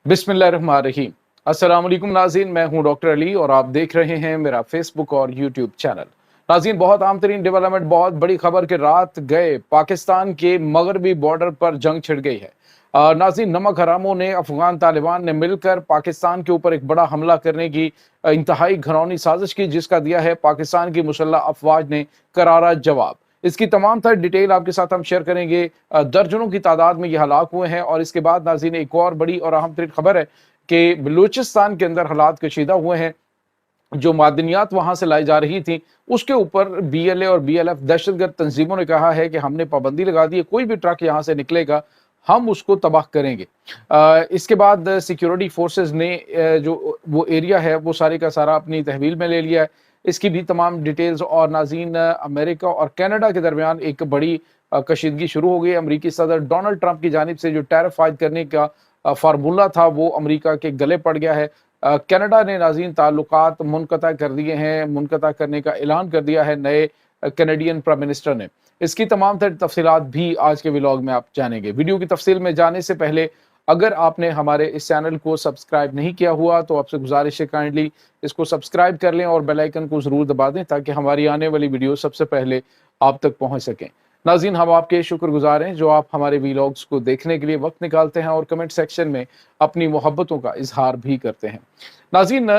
बिस्मिल्लाहिर्रहमानिर्रहीम। अस्सलाम वालेकुम नाज़रीन, मैं हूं डॉक्टर अली और आप देख रहे हैं मेरा फेसबुक और यूट्यूब चैनल। नाज़रीन, बहुत आम तरीन डेवलपमेंट, बहुत बड़ी खबर कि रात गए पाकिस्तान के मगरबी बॉर्डर पर जंग छिड़ गई है। नाज़रीन, नमक हरामों ने, अफगान तालिबान ने मिलकर पाकिस्तान के ऊपर एक बड़ा हमला करने की इंतहाई घिनौनी साजिश की, जिसका दिया है पाकिस्तान की मुसल्लह अफवाज ने करारा जवाब। इसकी तमाम तर डिटेल आपके साथ हम शेयर करेंगे। दर्जनों की तादाद में ये हलाक हुए हैं। और इसके बाद नाज़रीन, एक और बड़ी और अहम तरीन खबर है कि बलूचिस्तान के अंदर हालात कशीदा हुए हैं। जो मादनियात वहां से लाई जा रही थी, उसके ऊपर बीएलए और बीएलएफ दहशतगर्द तंजीमों ने कहा है कि हमने पाबंदी लगा दी है, कोई भी ट्रक यहां से निकलेगा हम उसको तबाह करेंगे। इसके बाद सिक्योरिटी फोर्सेस ने जो वो एरिया है वो सारे का सारा अपनी तहवील में ले लिया है। इसकी भी तमाम डिटेल्स। और नाज़रीन, अमेरिका और कनाडा के दरमियान एक बड़ी कशीदगी शुरू हो गई। अमरीकी सदर डोनाल्ड ट्रंप की जानिब से जो टैरिफ आयद करने का फार्मूला था वो अमरीका के गले पड़ गया है। कनाडा ने नाज़रीन ताल्लुकात मुनक़ता कर दिए हैं, मुनक़ता करने का ऐलान कर दिया है नए कैनेडियन प्राइम मिनिस्टर ने। इसकी तमाम तर तफसीलात भी आज के व्लॉग में आप जानेंगे। वीडियो की तफसील में जाने से पहले अगर आपने हमारे इस चैनल को सब्सक्राइब नहीं किया हुआ तो आपसे गुजारिश है काइंडली इसको सब्सक्राइब कर लें और बेल आइकन को ज़रूर दबा दें ताकि हमारी आने वाली वीडियो सबसे पहले आप तक पहुंच सकें। नाज़रीन, हम आपके शुक्रगुजार हैं जो आप हमारे वीलॉग्स को देखने के लिए वक्त निकालते हैं और कमेंट सेक्शन में अपनी मोहब्बतों का इजहार भी करते हैं। नाज़रीन,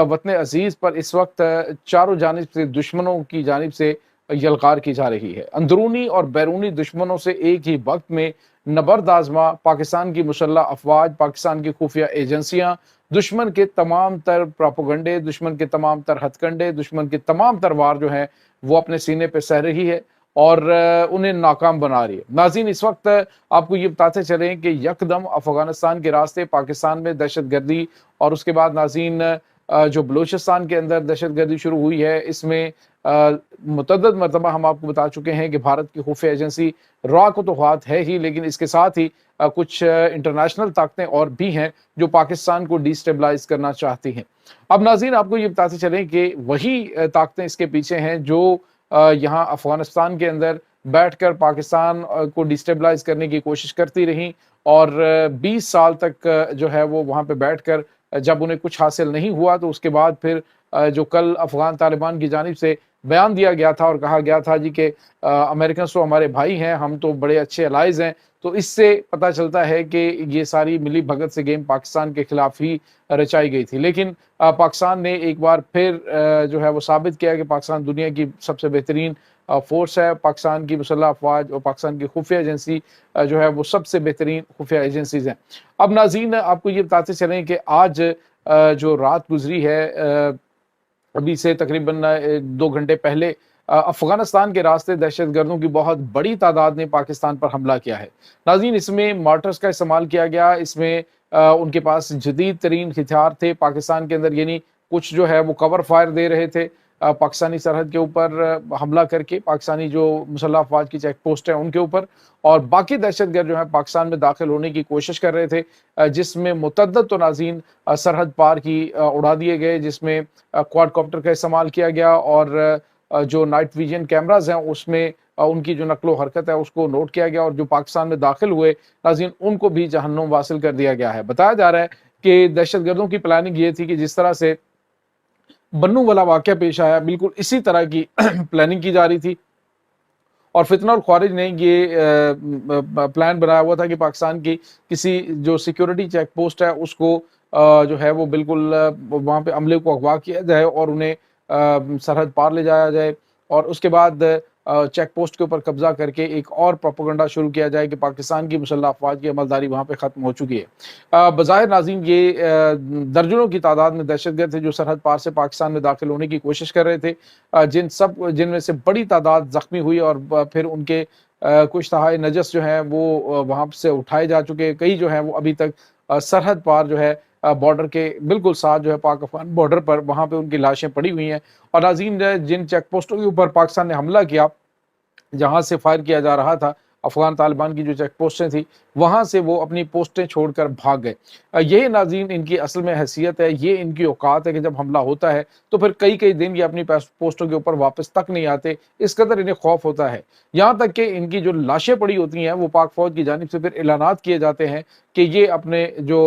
वतन अजीज़ पर इस वक्त चारों जानिब से दुश्मनों की जानिब से यलगार की जा रही है। अंदरूनी और बैरूनी दुश्मनों से एक ही वक्त में नबर्द आजमा पाकिस्तान की मुसल्लह अफवाज, पाकिस्तान की खुफिया एजेंसियां, दुश्मन के तमाम तर प्रोपोगंडे, दुश्मन के तमाम तर हथकंडे, दुश्मन के तमाम तर वार जो है वो अपने सीने पे सह रही है और उन्हें नाकाम बना रही है। नाज़रीन, इस वक्त आपको ये बताते चलें कि यकदम अफगानिस्तान के रास्ते पाकिस्तान में दहशत गर्दी और उसके बाद नाज़रीन जो बलूचिस्तान के अंदर दहशत गर्दी शुरू हुई है, इसमें मुतअद्दिद मरतबा हम आपको बता चुके हैं कि भारत की खुफिया एजेंसी रॉ को तो हाथ है ही, लेकिन इसके साथ ही कुछ इंटरनेशनल ताकतें और भी हैं जो पाकिस्तान को डिस्टेबलाइज करना चाहती हैं। अब नाज़रीन, आपको ये बताते चलें कि वही ताकतें इसके पीछे हैं जो यहाँ अफगानिस्तान के अंदर बैठकर पाकिस्तान को डिस्टेबलाइज करने की कोशिश करती रहीं और 20 साल तक जो है वो वहाँ पे बैठकर जब उन्हें कुछ हासिल नहीं हुआ तो उसके बाद फिर जो कल अफगान तालिबान की जानिब से बयान दिया गया था और कहा गया था जी कि अमेरिकन तो हमारे भाई हैं, हम तो बड़े अच्छे अलाइज हैं। तो इससे पता चलता है कि ये सारी मिली भगत से गेम पाकिस्तान के खिलाफ ही रचाई गई थी। लेकिन पाकिस्तान ने एक बार फिर जो है वो साबित किया कि पाकिस्तान दुनिया की सबसे बेहतरीन फोर्स है। पाकिस्तान की मुसल्लह अफवाज और पाकिस्तान की खुफिया एजेंसी जो है वो सबसे बेहतरीन खुफिया एजेंसीज हैं। अब नाज़रीन, आपको ये बताते चलें कि आज जो रात गुजरी है, अभी से तकरीबन 2 घंटे पहले अफगानिस्तान के रास्ते दहशतगर्दों की बहुत बड़ी तादाद ने पाकिस्तान पर हमला किया है। नाज़रीन, इसमें मार्टर्स का इस्तेमाल किया गया। इसमें उनके पास जदीद तरीन हथियार थे पाकिस्तान के अंदर, यानी कुछ जो है वो कवर फायर दे रहे थे पाकिस्तानी सरहद के ऊपर हमला करके, पाकिस्तानी जो मुसल्लह अफवाज की चेक पोस्ट है उनके ऊपर, और बाकी दहशतगर्द जो है पाकिस्तान में दाखिल होने की कोशिश कर रहे थे, जिसमें मुतअद्दिद तो नाज़रीन सरहद पार की उड़ा दिए गए, जिसमें क्वाडकॉप्टर का इस्तेमाल किया गया और जो नाइट विजन कैमराज हैं उसमें उनकी जो नकलो हरकत है उसको नोट किया गया और जो पाकिस्तान में दाखिल हुए नाज़रीन उनको भी जहन्नुम वासिल कर दिया गया है। बताया जा रहा है कि दहशतगर्दों की प्लानिंग ये थी कि जिस तरह से बन्नू वाला वाक़या पेश आया, बिल्कुल इसी तरह की प्लानिंग की जा रही थी और फितना और ख्वारिज ने ये प्लान बनाया हुआ था कि पाकिस्तान की किसी जो सिक्योरिटी चेक पोस्ट है उसको जो है वो बिल्कुल वहाँ पे अमले को अगवा किया जाए और उन्हें सरहद पार ले जाया जाए और उसके बाद चेक पोस्ट के ऊपर कब्जा करके एक और प्रोपेगेंडा शुरू किया जाए कि पाकिस्तान की मुसल्लह अफवाज की अमलदारी वहाँ पे ख़त्म हो चुकी है। बज़ाहिर नाज़रीन ये दर्जनों की तादाद में दहशतगर्द थे जो सरहद पार से पाकिस्तान में दाखिल होने की कोशिश कर रहे थे, जिनमें से बड़ी तादाद ज़ख्मी हुई और फिर उनके कुछ तहाई नजस जो हैं वो वहाँ से उठाए जा चुके। कई जो हैं वो अभी तक सरहद पार जो है बॉर्डर के बिल्कुल साथ जो है पाक अफगान बॉर्डर पर वहाँ पे उनकी लाशें पड़ी हुई हैं। और नाज़रीन, जिन चेक पोस्टों के ऊपर पाकिस्तान ने हमला किया, जहाँ से फायर किया जा रहा था, अफगान तालिबान की जो चेक पोस्टें थी, वहाँ से वो अपनी पोस्टें छोड़कर भाग गए। ये नाज़रीन इनकी असल में हैसियत है, ये इनकी औकात है कि जब हमला होता है तो फिर कई-कई दिन ये अपनी पोस्टों के ऊपर वापस तक नहीं आते, इस कदर इन्हें खौफ होता है। यहाँ तक कि इनकी जो लाशें पड़ी होती हैं वो पाक फ़ौज की जानिब से फिर ऐलानात किए जाते हैं कि ये अपने जो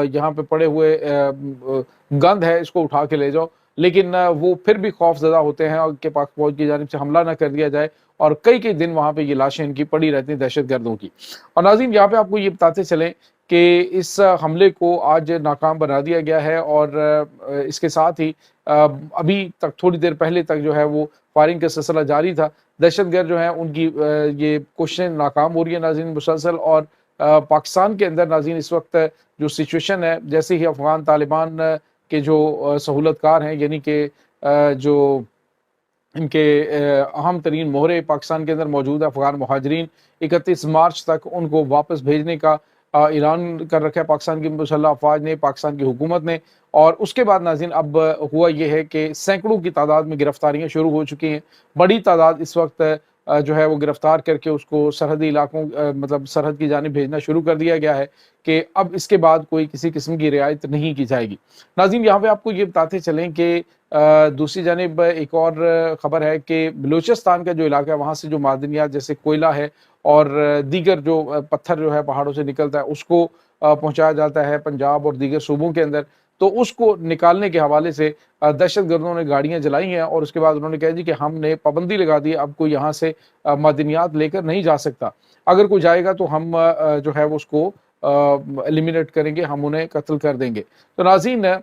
यहाँ पे पड़े हुए गंद है इसको उठा के ले जाओ। लेकिन वो फिर भी खौफज़दा होते हैं और कि पाक फ़ौज की जानिब से हमला ना कर दिया जाए, और कई-कई दिन वहाँ पे ये लाशें इनकी पड़ी रहती हैं दहशतगर्दों की। और नाज़रीन यहाँ पे आपको ये बताते चलें कि इस हमले को आज नाकाम बना दिया गया है, और इसके साथ ही अभी तक थोड़ी देर पहले तक जो है वो फायरिंग का सिलसिला जारी था। दहशतगर्द जो हैं उनकी ये कोशिशें नाकाम हो रही है नाज़रीन मुसलसल। और पाकिस्तान के अंदर नाज़रीन इस वक्त जो सिचुएशन है, जैसे ही अफ़गान तालिबान के जो सहूलतकार हैं, यानी कि जो इनके अहम तरीन मोहरे पाकिस्तान के अंदर मौजूद है, अफ़गान मुहाजिरीन, 31 मार्च तक उनको वापस भेजने का ऐलान कर रखा है पाकिस्तान की मुसल्लह अफ़वाज ने, पाकिस्तान की हुकूमत ने। और उसके बाद नाज़रीन अब हुआ ये है कि सैकड़ों की तादाद में गिरफ्तारियाँ शुरू हो चुकी हैं। बड़ी तादाद इस वक्त जो है वो गिरफ्तार करके उसको सरहदी इलाकों मतलब सरहद की जानिब भेजना शुरू कर दिया गया है कि अब इसके बाद कोई किसी किस्म की रियायत नहीं की जाएगी। नाज़रीन यहाँ पे आपको ये बताते चलें कि दूसरी जानिब एक और ख़बर है कि बलूचिस्तान का जो इलाका है वहाँ से जो मादनियात जैसे कोयला है और दीगर जो पत्थर जो है पहाड़ों से निकलता है उसको पहुँचाया जाता है पंजाब और दीगर सूबों के अंदर। तो उसको निकालने के हवाले से दहशतगर्दों ने गाड़ियाँ जलाई हैं, और उसके बाद उन्होंने कहा जी कि हमने पाबंदी लगा दी है, अब कोई यहाँ से मादनियात लेकर नहीं जा सकता। अगर कोई जाएगा तो हम जो है वो उसको एलिमिनेट करेंगे, हम उन्हें कत्ल कर देंगे। तो नाज़रीन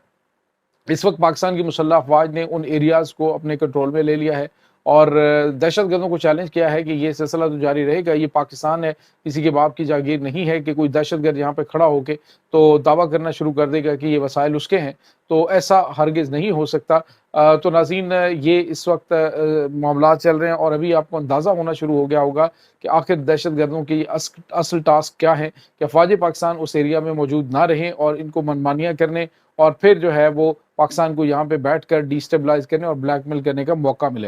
इस वक्त पाकिस्तान की मुसल्लह अफ़वाज ने उन एरियाज़ को अपने कंट्रोल में ले लिया है और दहशतगर्दों को चैलेंज किया है कि ये सिलसिला तो जारी रहेगा, ये पाकिस्तान है, किसी के बाप की जागीर नहीं है कि कोई दहशतगर्द यहाँ पे खड़ा होके तो दावा करना शुरू कर देगा कि ये वसाइल उसके हैं। तो ऐसा हरगिज़ नहीं हो सकता। तो नाज़रीन ये इस वक्त मामलात चल रहे हैं, और अभी आपको अंदाज़ा होना शुरू हो गया होगा कि आखिर दहशतगर्दों की असल टास्क क्या है कि अफ़वाज पाकिस्तान उस एरिया में मौजूद ना रहें और इनको मनमानियाँ करने, और फिर जो है वो पाकिस्तान को यहाँ पे बैठकर डिस्टेबलाइज करने और ब्लैकमेल करने का मौका मिले।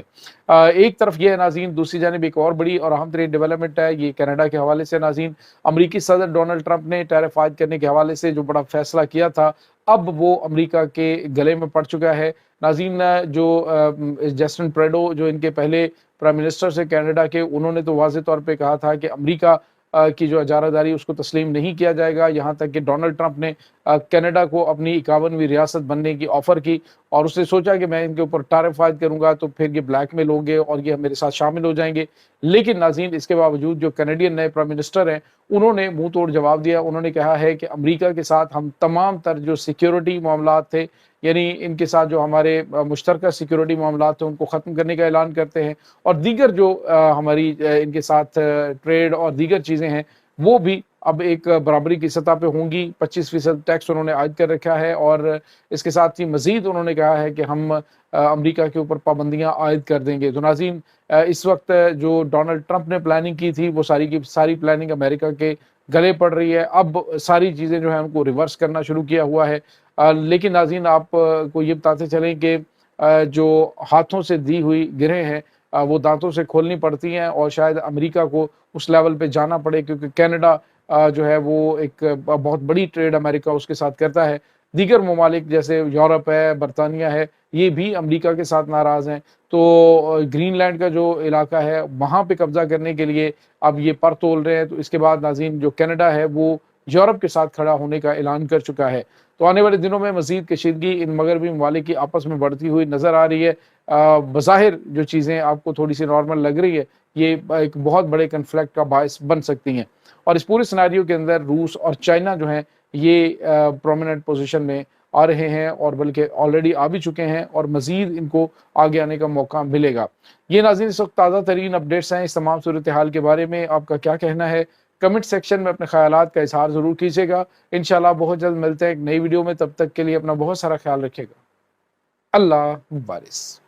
एक तरफ ये है नाज़रीन, दूसरी जानिब एक और बड़ी और अहम तरीन डेवलपमेंट है ये कनाडा के हवाले से। नाज़रीन अमरीकी सदर डोनाल्ड ट्रंप ने टैरिफ आयद करने के हवाले से जो बड़ा फैसला किया था, अब वो अमरीका के गले में पड़ चुका है। नाज़रीन जो जस्टिन ट्रूडो जो इनके पहले प्राइम मिनिस्टर से कनाडा के, उन्होंने तो वाज़ेह तौर पे कहा था कि अमरीका की जो इजारादारी उसको तस्लीम नहीं किया जाएगा। यहाँ तक कि डोनाल्ड ट्रंप ने कनाडा को अपनी 51वीं रियासत बनने की ऑफ़र की, और उसने सोचा कि मैं इनके ऊपर टैरिफ आयद करूँगा तो फिर ये ब्लैकमेल होंगे और ये मेरे साथ शामिल हो जाएंगे। लेकिन नाज़रीन इसके बावजूद जो कनेडियन नए प्राइम मिनिस्टर हैं उन्होंने मुंह तोड़ जवाब दिया। उन्होंने कहा है कि अमरीका के साथ हम तमाम तर जो सिक्योरिटी मामलात थे, यानी इनके साथ जो हमारे मुश्तरका सिक्योरिटी मामलात थे उनको ख़त्म करने का ऐलान करते हैं, और दीगर जो हमारी इनके साथ ट्रेड और दीगर चीज़ें हैं वो भी अब एक बराबरी की सतह पे होंगी। 25% टैक्स उन्होंने आयद कर रखा है, और इसके साथ ही मज़ीद उन्होंने कहा है कि हम अमरीका के ऊपर पाबंदियाँ आयद कर देंगे। तो नाज़रीन इस वक्त जो डोनाल्ड ट्रंप ने प्लानिंग की थी वो सारी की सारी प्लानिंग अमेरिका के गले पड़ रही है। अब सारी चीज़ें जो है उनको रिवर्स करना शुरू किया हुआ है। लेकिन नाज़रीन आप को ये बताते चलें कि जो हाथों से दी हुई गिरहें हैं वो दांतों से खोलनी पड़ती हैं, और शायद अमेरिका को उस लेवल पे जाना पड़े, क्योंकि कनाडा जो है वो एक बहुत बड़ी ट्रेड अमेरिका उसके साथ करता है। दीगर ममालिक जैसे यूरोप है, बरतानिया है, ये भी अमेरिका के साथ नाराज़ हैं। तो ग्रीनलैंड का जो इलाका है वहाँ पे कब्ज़ा करने के लिए अब ये पर तोल रहे हैं। तो इसके बाद नाज़रीन जो कनाडा है वो यूरोप के साथ खड़ा होने का ऐलान कर चुका है। तो आने वाले दिनों में मज़ीद कशीदगी इन मगरबी ममालिक की आपस में बढ़ती हुई नज़र आ रही है। बज़ाहिर जो चीज़ें आपको थोड़ी सी नॉर्मल लग रही है, ये एक बहुत बड़े कन्फ्लिक्ट का बायस बन सकती हैं, और इस पूरे सिनेरियो के अंदर रूस और चाइना जो हैं ये प्रोमिनेंट पोजीशन में आ रहे हैं, और बल्कि ऑलरेडी आ भी चुके हैं, और मज़ीद इनको आगे आने का मौका मिलेगा। ये नाज़रीन इस वक्त ताज़ा तरीन अपडेट्स हैं। इस तमाम सूरत हाल के बारे में आपका क्या कहना है? कमेंट सेक्शन में अपने ख़यालात का इज़हार ज़रूर कीजिएगा। इंशाअल्लाह बहुत जल्द मिलते हैं एक नई वीडियो में, तब तक के लिए अपना बहुत सारा ख्याल रखिएगा। अल्लाह बारिस।